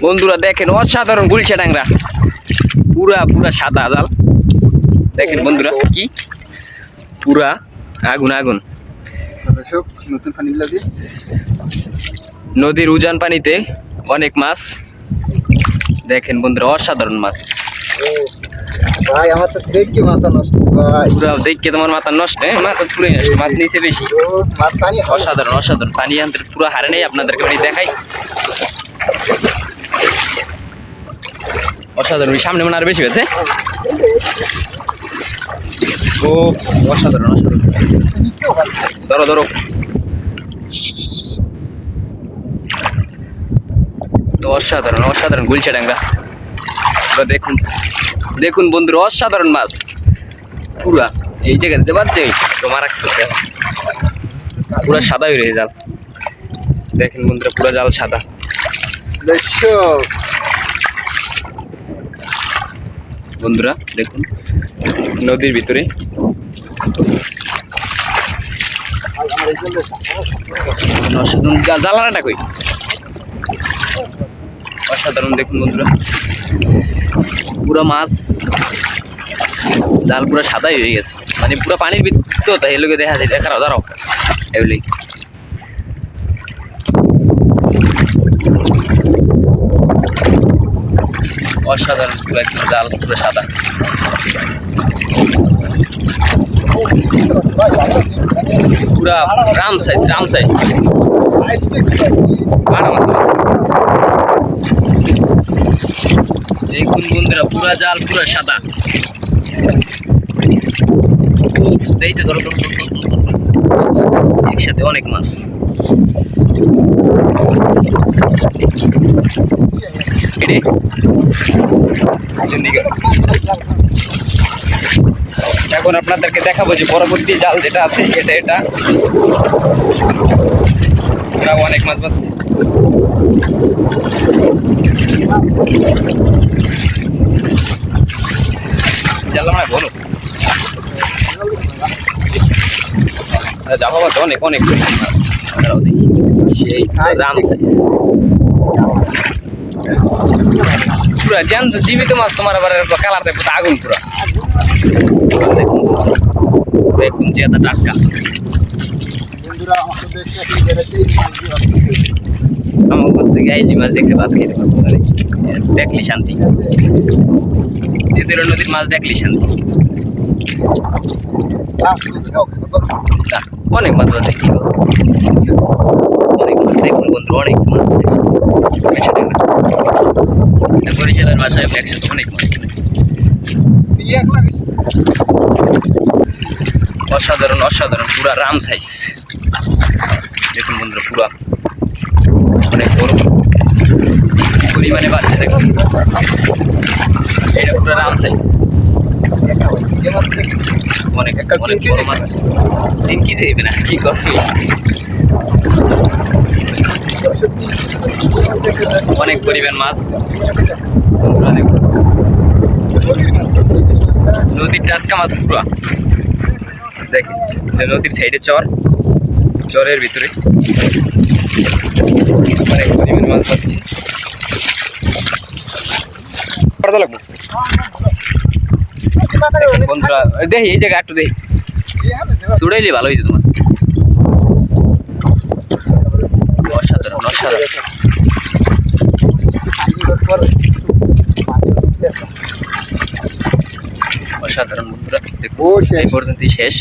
বন্ধুরা দেখেন অসাধারণ গুলশা ট্যাংরা, পুরা পুরা সাদা জাল। দেখেন বন্ধুরা কি পুরা আগুন আগুন। নতুন পানি লাগে নদীর উজান পানিতে অনেক মাছ। দেখেন বন্ধুরা অসাধারণ মাছ। ভাই আমার তো দেখি মাথা নষ্ট ভাই, পুরা দেখে তোমার মাথা নষ্ট, মাথা পুরো নষ্ট। মাছ নিচে বেশি, মাছ পানি অসাধারণ অসাধারণ। পানি আনতে পুরো হারে নেই, আপনাদেরকে পানি দেখাই। অসাধারণ, সামনে মনে আর বেশি হয়েছে। ও অসাধারণ অসাধারণ। ধরো ধরো, তো অসাধারণ অসাধারণ গুলশা ট্যাংরা। দেখুন দেখুন বন্ধুরা অসাধারণ মাছ পুরা। এই জায়গায় যে বাদ যাই তো মারাত্মক, পুরা সাদা হয়ে রয়ে জাল। দেখেন বন্ধুরা পুরা জাল সাদা। দর্শক বন্ধুরা দেখুন নদীর ভিতরে জ্বালানাটা কই, অসাধারণ। দেখুন বন্ধুরা পুরো মাছ জাল পুরো সাদাই হয়ে গেছে, মানে পুরো পানির ভিতর তাই এলোকে দেখা যায়। দেখাও দাঁড়াও এগুলি অসাধারণ, পুরো একদম জাল পুরো সাদা। পুরা রাম সাইজ রাম সাইজ। দেখুন বন্ধুরা পুরা জাল পুরা সাদা। দেখতে ধরো একসাথে অনেক মাছ। এখন আপনাদেরকে দেখাবো যে পরবর্তী জাল যেটা আছে এটা অনেক মাছ পাচ্ছে। জানলাম না বলো যাবো তো অনেক অনেক মাছ। সেই রাম সাইজ পুরা জ্যান্ত জীবিত মাছ। তোমার আবার কালার দেখো আগুন পুরা। দেখুন যে এত টাটকা। আমার ঘর থেকে এই মাছ দেখে ভাত খেতে পারবো, দেখলি শান্তি। দ্বিতীয় নদীর মাছ দেখলি শান্তি। অনেক মাছ দেখি, অনেক মাছ। দেখুন বন্ধু অনেক মাছ। বরিশালের ভাষায় একসাথে অনেক মাছ। অসাধারণ অসাধারণ পুরা রাম সাইজ। দেখুন বন্ধুরা পুরা অনেক বড় পরিমাণে বাড়ছে। দেখুন এটা পুরো রাম সাইজ, অনেক অনেক বড় মাছ। 3 কেজি হবে না কি করবি, অনেক পরিমাণ মাছ। নদীর টাটকা মাছ পুরা। দেখেন নদীর সাইডে চরের ভিতরে অনেক পরিমাণ মাছ পাচ্ছি। বন্ধুরা দেখি এই জায়গায় একটু দেখি ছুড়াইলে ভালো হয়েছে তোমার। অসাধারণ অসাধারণ অসাধারণ বন্ধুরা। দেখো এই পর্যন্তই শেষ।